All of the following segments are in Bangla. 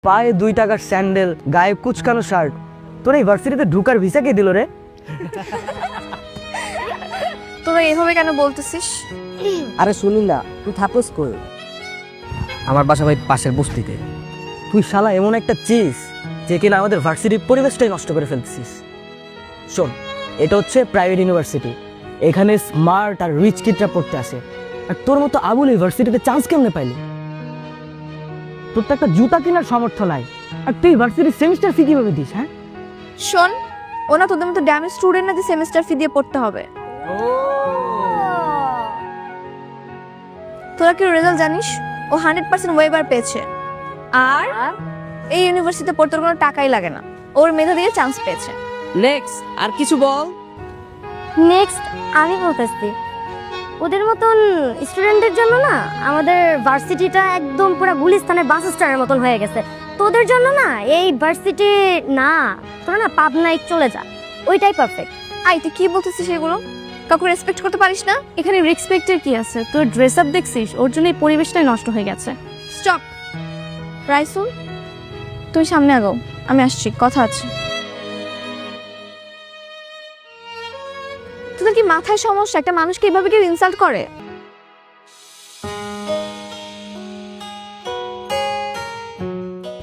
পায়ে 2 টাকার স্যান্ডেল, গায়ে কুচকানো শার্ট। তোর এই ভার্সিটিতে ঢুকার ভিসা কে দিল রে? তোরা এভাবে কেন বলতেছিস? আরে শুনি না, তুই থাকস কই? আমার বাসা ভাই পাশের বস্তিতে। তুই শালা এমন একটা চিজ যে কিনা আমাদের ভার্সিটির পরিবেশটাই নষ্ট করে ফেলতেছিস। শোন, এটা হচ্ছে প্রাইভেট ইউনিভার্সিটি। এখানে স্মার্ট আর রিচ কিডরা পড়তে আসে। আর তোর মতো আবুল ইউনিভার্সিটিতে চান্স কেমনে পাইলি? তোর তো একটা জুতা কেনার সামর্থ্য নাই, আর তুই ভার্সিটির সেমিস্টার ফি কিভাবে দিস? হ্যাঁ শোন, ওনা তোদের মতো ড্যামেজ স্টুডেন্ট না যে সেমিস্টার ফি দিয়ে পড়তে হবে। তোরা কি রেজাল্ট জানিস? ও 100% ওয়েবার পেয়েছে। আর এই ইউনিভার্সিটিতে পড়তে ওর কোনো টাকাই লাগে না, ওর মেধা দিয়ে চান্স পেয়েছে। নেক্সট আর কিছু বল। নেক্সট আমি বলতেছি, ওদের মতন স্টুডেন্টদের জন্য না আমাদের ভার্সিটিটা একদম পুরো গুলিস্তানের বাস স্ট্যান্ডের মতন হয়ে গেছে। তোদের জন্য না এই ভার্সিটি না, তোরা না পাবনায় চলে যা, ওইটাই পারফেক্ট। আই তুই কি বলতেছিস এগুলো? কাউকে রেসপেক্ট করতে পারিস না? এখানে রেসপেক্টের কি আছে? তোর ড্রেস আপ দেখছিস? ওর জন্য এই পরিবেশটাই নষ্ট হয়ে গেছে। স্টপ। রাইসুল, তুমি সামনে আগাও, আমি আসছি, কথা আছে। তোদের কি মাথায় সমস্যা? একটা মানুষকে এভাবে কেউ ইনসাল্ট করে?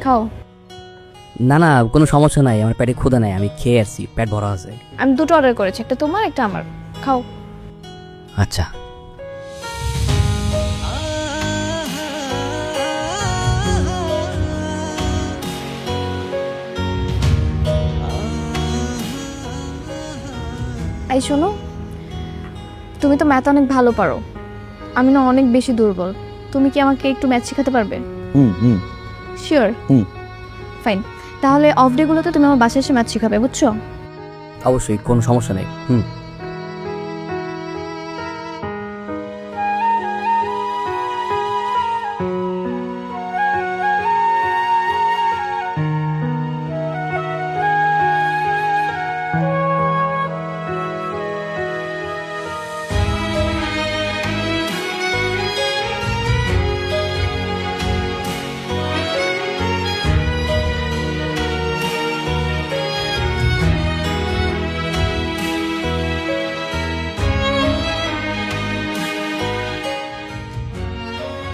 খাও। না না, কোনো সমস্যা নাই, আমার পেটে ক্ষুধা নাই, আমি খেয়ে আসছি, পেট ভরা আছে। আমি দুটো অর্ডার করেছি, একটা তোমার একটা আমার। খাও। আচ্ছা। এই শোনো, তুমি তো ম্যাথ অনেক ভালো পারো, আমি না অনেক বেশি দুর্বল। তুমি কি আমাকে একটু ম্যাথ শেখাতে পারবে? শিওর? ফাইন, তাহলে অফ ডে গুলোতে তুমি আমার বাসায় এসে ম্যাথ শেখাবে, বুঝছো? অবশ্যই, কোনো সমস্যা নেই।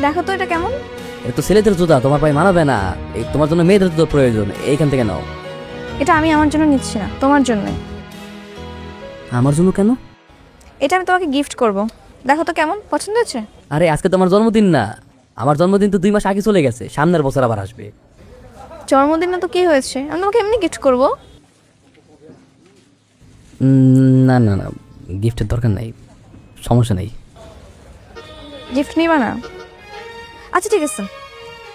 দেখো তো এটা কেমন। এটা তো ছেলেদের জুতা, তোমার পায়ে মানাবে না, এই তোমার জন্য মেয়েদের জুতো প্রয়োজন, এইখান থেকে নাও। এটা আমি আমার জন্য নিচ্ছি না, তোমার জন্য। আমার জন্য কেন? এটা আমি তোমাকে গিফট করব, দেখো তো কেমন, পছন্দ হয়েছে? আরে আজকে তো আমার জন্মদিন না, আমার জন্মদিন তো 2 মাস আগে চলে গেছে, সামনের বছর আবার আসবে। জন্মদিন না তো কি হয়েছে, আমি তোমাকে এমনি গিফট করব। না না না, গিফটের দরকার নাই, সমস্যা নেই। গিফট নিবা না? আচ্ছা ঠিক আছে,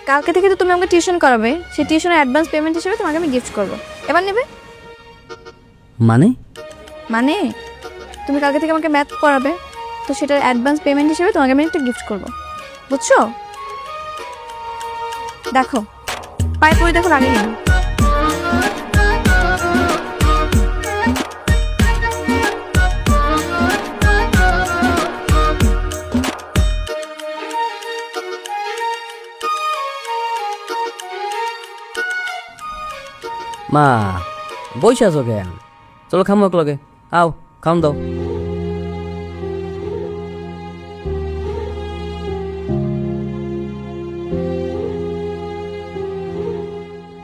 কালকে থেকে তো তুমি আমাকে টিউশন করাবে, সেই টিউশনের অ্যাডভান্স পেমেন্ট হিসেবে তোমাকে আমি গিফট করব। এবার নেবে? মানে? মানে তুমি কালকে থেকে আমাকে ম্যাথ পড়াবে, তো সেটার অ্যাডভান্স পেমেন্ট হিসেবে তোমাকে আমি একটা গিফট করব, বুঝছো? দেখো, পায়ে পড়ে দেখো, লাগেনি? মা বসে আছো কেন? চলো খামো এক লগে, আও খাম দাও।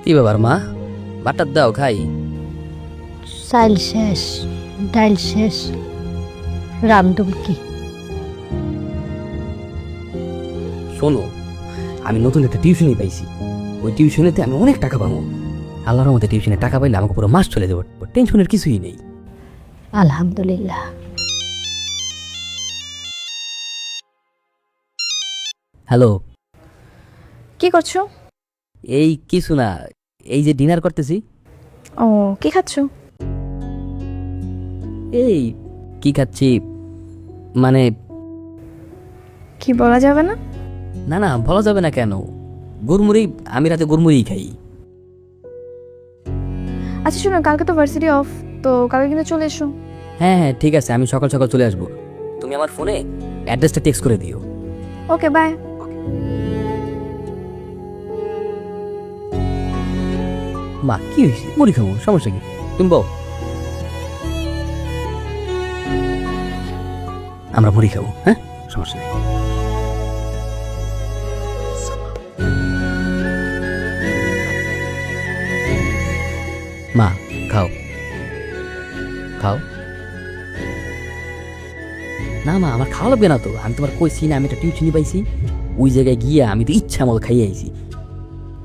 কি ব্যাপার মা, বাটার দাও খাই। চাইল শেষ, ডাইল শেষ, রামদুম কি? শোনো, আমি নতুন একটা টিউশনই পাইছি, ওই টিউশনেতে আমি অনেক টাকা পাবো। আল্লাহর মধ্যে টিউশনে টাকা পাইলে আমাকে পুরো মাস চলে যাবো, টেনশনের কিছুই নেই। আলহামদুলিল্লাহ। হ্যালো, কি করছো? এই কিছু না, এই যে ডিনার করতেছি। ও, কি খাচ্ছো? এই কি খাচ্ছি মানে? কি বলা যাবে না? না না, বলা যাবে না কেন? গুড়মুড়ি, আমি রাতে গুড়মুড়ি খাই। আচ্ছা শোনো, কালকে তো ভার্সিটি অফ, তো কালকে কিন্তু চলে এসো। হ্যাঁ হ্যাঁ ঠিক আছে, আমি সকাল সকাল চলে আসবো। তুমি আমার ফোনে অ্যাড্রেসটা টেক্সট করে দিও। ওকে, বাই। মা কি হয়েছে, মুড়ি খাবো, সমস্যা কি? তুমি বল। আমরা মুড়ি খাবো, হ্যাঁ, সমস্যা নেই। মা খাও খাও। না মা, আমার খাওয়া লাগবে না তো, আমি তোমার কইছি না আমি একটা টিউশনি পাইছি, ওই জায়গায় গিয়ে আমি তো ইচ্ছা মতো খাইয়ে আইছি,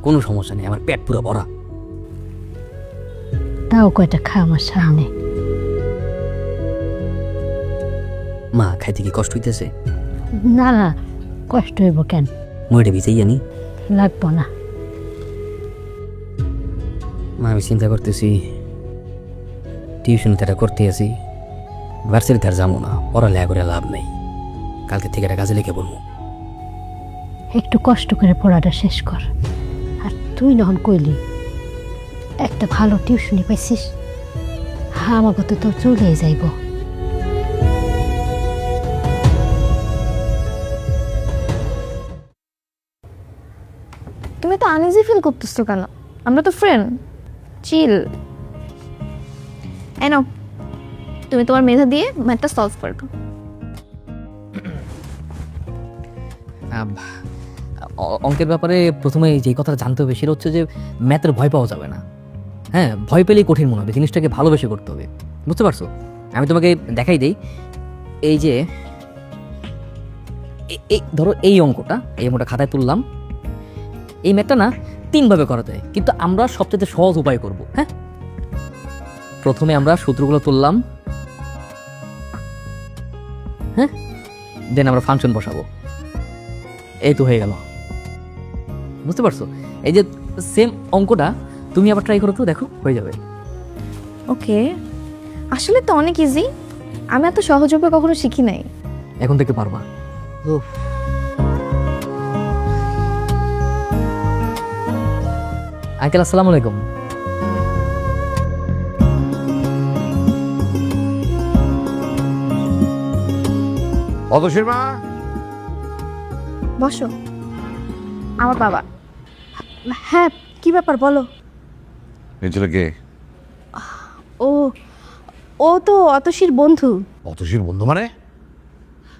কোনো সমস্যা নেই, আমার পেট পুরো ভরা। তাও কয়টা খা আমার সামনে। মা খাইতে কি কষ্ট হইতেছে? না না, কষ্ট হইব কেন, মুড়িটা ভিজাই আনি। লাগবো না। মা আমি চিন্তা করতেছি টিউশন তো করতে আছি, ভার্সিটিতে আর যাবো না, পড়ালেখা করে লাভ নেই, কালকে থেকে একটা কাজে লিখে বলবো। একটু কষ্ট করে পড়াটা শেষ কর। আর তুই যখন কইলি একটা ভালো টিউশনি পাইছিস, হ্যাঁ আমাকে তো তোর চলেই যাইব। তুমি তো আনইজি ফিল করতেছো কেন? আমরা তো ফ্রেন্ড, চিল। এনো, তুমি তোমার মেধা দিয়ে ম্যাথটা সলভ করে দাও। অঙ্কের ব্যাপারে প্রথমে যে কথাটা জানতে হবে সেটা হচ্ছে যে ম্যাথের ভয় পাওয়া যাবে না। হ্যাঁ, ভয় পেলেই কঠিন মনে হবে, জিনিসটাকে ভালোবেসে করতে হবে, বুঝতে পারছো? আমি তোমাকে দেখাই দিই, এই যে এই ধরো এই অঙ্কটা খাতায় তুললাম। এই ম্যাথটা না 3 ভাবে করা যায়, কিন্তু আমরা সবচেয়ে সহজ উপায় করব। হ্যাঁ, প্রথমে আমরা সূত্রগুলো তুললাম, হ্যাঁ, দেন আমরা ফাংশন বসাবো, এই তো হয়ে গেল, বুঝতে পারছো? এই যে সেম অঙ্কটা তুমি আবার ট্রাই করো তো, দেখো হয়ে যাবে। ওকে, আসলে তো অনেক ইজি, আমি এত সহজভাবে কখনো শিখি নাই। এখন থেকে পারবা। আঙ্কেল আসসালামু আলাইকুম। অতসীর মা, বসো। আমার বাবা। হ্যাঁ, কি ব্যাপার বলো। এই ছেলেকে ও ও তো অতসীর বন্ধু। অতসীর বন্ধু মানে?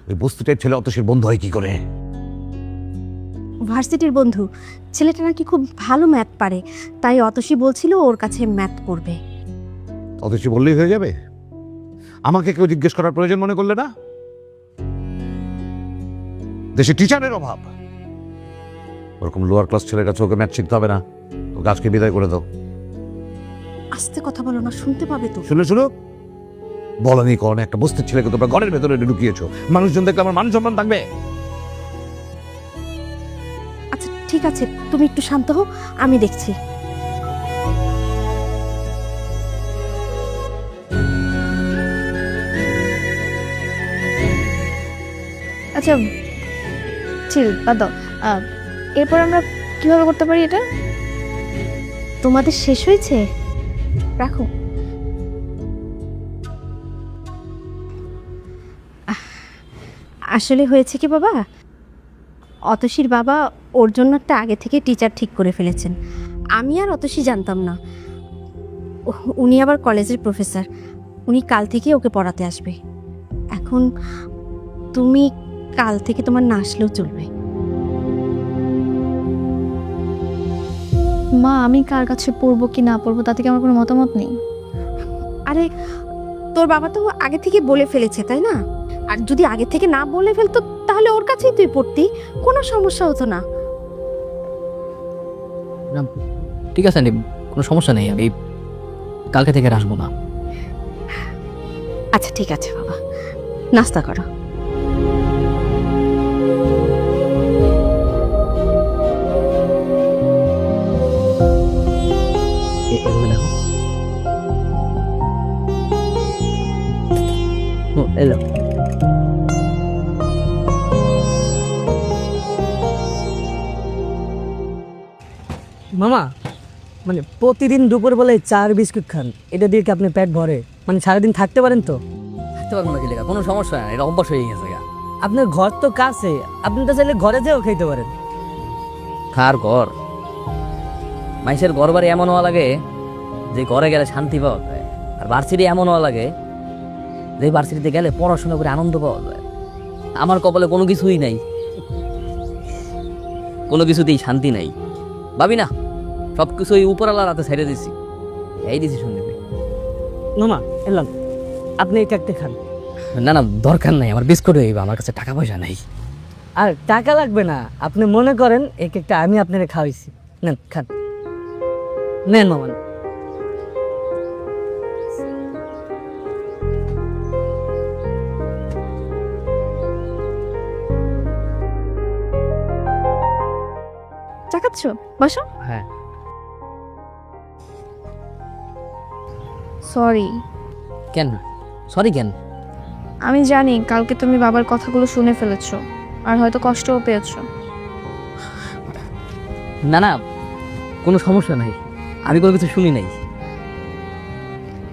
ওই বস্তুটার ছেলে অতসীর বন্ধু হয় কি করে? ভার্সিটির বন্ধু। ছেলেটা নাকি খুব ভালো ম্যাথ পারে, তাই অতসী বলছিল ওর কাছে ম্যাথ করবে। অতসী বললেই হয়ে যাবে? আমাকে কেউ জিজ্ঞেস করার প্রয়োজন মনে করলে না? দেশে টিচারের অভাব, ওরকম লোয়ার ক্লাস ছেলের কাছে ওকে ম্যাথ শিখতে হবে না, তো গাছকে বিদায় করে দাও। আস্তে কথা বলো না, শুনতে পাবে তো। শুনে শুনো, বলনি কোন একটা বস্তির ছেলেকে তোমরা ঘরের ভেতরে ঢুকিয়েছো, মানুষজন দেখলে আমার মান সম্মান থাকবে? আচ্ছা ঠিক আছে, তুমি একটু শান্ত হও, আমি দেখছি। আচ্ছা চিল, বাদ দাও। এরপর আমরা কিভাবে করতে পারি এটা? তোমাদের শেষ হয়েছে? রাখো। আসলে হয়েছে কি বাবা, অতসীর বাবা ওর জন্য একটা আগে থেকে টিচার ঠিক করে ফেলেছেন। আমি আর অতসী জানতাম না। উনি আবার কলেজের প্রফেসর, উনি কাল থেকে ওকে পড়াতে আসবে। এখন তুমি কাল থেকে তোমার না আসলেও চলবে। মা, আমি কার কাছে পড়বো কি না পড়বো তাতে কি আমার কোনো মতামত নেই। আরে তোর বাবা তো আগে থেকে বলে ফেলেছে, তাই না? আর যদি আগে থেকে না বলে ফেলতো তাহলে ওর কাছেই তুই পড়তি, কোনো সমস্যা হতো না। ঠিক আছে, কোনো সমস্যা নেই, আমি কালকে থেকে আর আসবো না। আচ্ছা ঠিক আছে বাবা, নাস্তা করো। এভাবে দেখো। এলো মামা, মানে প্রতিদিন দুপুরবেলায় 4 বিস্কুট খান, এটা দিয়ে কি আপনার পেট ভরে? মানে সারাদিন থাকতে পারেন তো? থাকতে পারবো না কি লেখা, কোনো সমস্যা নাই, এটা অভ্যাস হয়ে গেছে। আপনার ঘর তো কাছে, আপনি তো চাইলে ঘরে যেও খাইতে পারেন। কার ঘর? মানুষের ঘর বাড়ি এমন হওয়া লাগে যে ঘরে গেলে শান্তি পাওয়া যায়, আর ভার্সিটি এমন হওয়া লাগে যে ভার্সিটিতে গেলে পড়াশোনা করে আনন্দ পাওয়া যায়। আমার কপালে কোনো কিছুই নাই, কোনো কিছুতেই শান্তি নাই। ভাবি না, সব কিছু ওই উপরওয়ালার হাতে ছেড়ে দিছি, এই ডিসিশন নেবে। নোমা এলাম, আপনি এই কেকটা খান। না না, দরকার নাই, আমার বিস্কুট হইবা, আমার কাছে টাকা পয়সা নাই। আর টাকা লাগবে না, আপনি মনে করেন এই কেকটা আমি আপনাকে খাওয়াইছি। নেন খান, নেন মামা। চা খাচ্ছ? বসো। হ্যাঁ। সরি। কেন সরি কেন? আমি জানি কালকে তুমি বাবার কথাগুলো শুনে ফেলেছো, আর হয়তো কষ্টও পেয়েছো। না না, কোনো সমস্যা নাই, আমি কোনো কিছু শুনি নাই।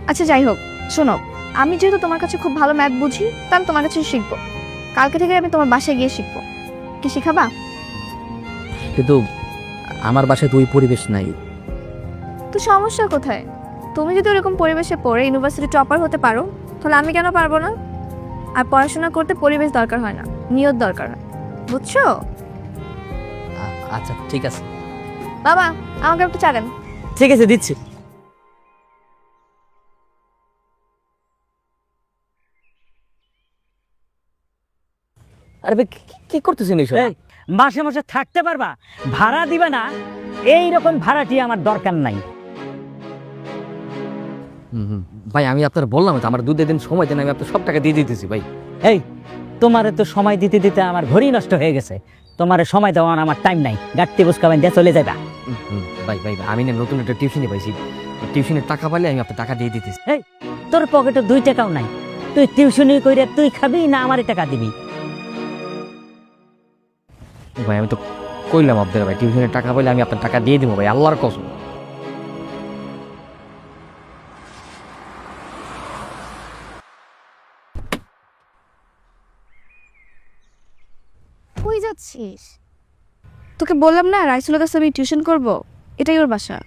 আচ্ছা যাই হোক, শোনো, আমি যেহেতু তোমার কাছে খুব ভালো ম্যাথ বুঝি, তা আমি তোমার কাছে শিখবো। কালকে থেকে আমি তোমার বাসায় গিয়ে শিখবো। কি শিখাবা? কিন্তু আমার বাসায় তো ওই পরিবেশ নাই। তো সমস্যা কোথায়? তুমি যদি ওরকম পরিবেশে পড়ে ইউনিভার্সিটি টপার হতে পারো, তাহলে আমি কেন পারবো না? আর পড়াশোনা করতে পরিবেশ দরকার হয় না, নিয়ত দরকার হয়, বুঝছো? আচ্ছা ঠিক আছে। বাবা, আমাকে একটু চা দেন। ঠিক আছে, দিচ্ছি। আরে ভাই, কি করতেছেন এইসব? মাসে মাসে থাকতে পারবা, ভাড়া দিবে না, এই রকম ভাড়াটি আমার দরকার নাই। ভাই আমি আপনার বললাম তো, আমার 2 দিন সময় দেন, আমি আপনার সব টাকা দিয়ে দিতেছি ভাই। এই, তোমারে তো সময় দিতে দিতে আমার ঘড়ি নষ্ট হয়ে গেছে, তোমারে সময় দেওয়ার আমার টাইম নাই। গাড়তি বুঝকাবেন দিয়ে চলে যাবা। ভাই ভাই আমি না নতুন একটা টিউশনি পাইছি, টিউশনের টাকা পাইলে আমি আপনার টাকা দিয়ে দিতেছি। এই, তোর পকেটে 2 টাকাও নাই, তুই টিউশনি কইরে তুই খাবি না আমারে টাকা দিবি? ভাই আমি তো কইলাম আপনার, ভাই টিউশনের টাকা পাইলে আমি আপনার টাকা দিয়ে দিব ভাই, আল্লাহর কসম। কই যাচ্ছিস? তোকে বললাম না রাইসুলের কাছে আমি টিউশন করব, এটাই ওর বাসা।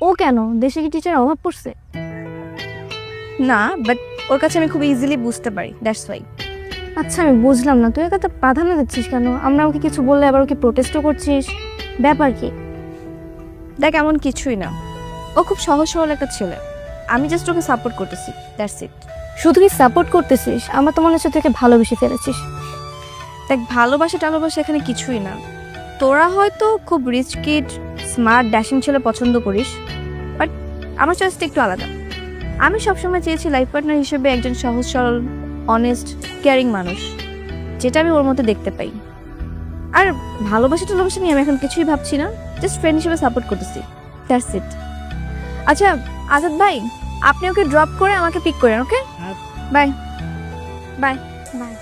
ও কেন, দেশে কি টিচার অভাব পড়ছে? না, বাট ওর কাছে আমি খুব ইজিলি বুঝতে পারি, দ্যাটস ওয়াই। আচ্ছা আমি বুঝলাম না, তুই এত প্রাধান্য দিচ্ছিস কেন? আমরা ওকে কিছু বললে আবার ওকে প্রোটেস্টও করছিস, ব্যাপার কি? দেখ এমন কিছুই না, ও খুব সহজ সরল একটা ছেলে, আমি জাস্ট ওকে সাপোর্ট করতেছি, দ্যাটস ইট। শুধু কি সাপোর্ট করতেছিস? আমার তো মনে হচ্ছে তোকে ভালোবেসে ফেলেছিস। দেখ ভালোবাসা টালোবাসা এখানে কিছুই না। তোরা হয়তো খুব রিচ কিড, স্মার্ট, ড্যাশিং ছেলে পছন্দ করিস, বাট আমার চয়েসটা একটু আলাদা। আমি সবসময় চেয়েছি লাইফ পার্টনার হিসেবে একজন সহজ সরল, অনেস্ট, কেয়ারিং মানুষ, যেটা আমি ওর মধ্যে দেখতে পাই। আর ভালোবাসা টালোবাসা নিয়ে আমি এখন কিছুই ভাবছি না, জাস্ট ফ্রেন্ড হিসেবে সাপোর্ট করতেছি, দ্যাটস ইট। আচ্ছা আজাদ ভাই, আপনি ওকে ড্রপ করে আমাকে পিক করেন, ওকে? Bye bye bye.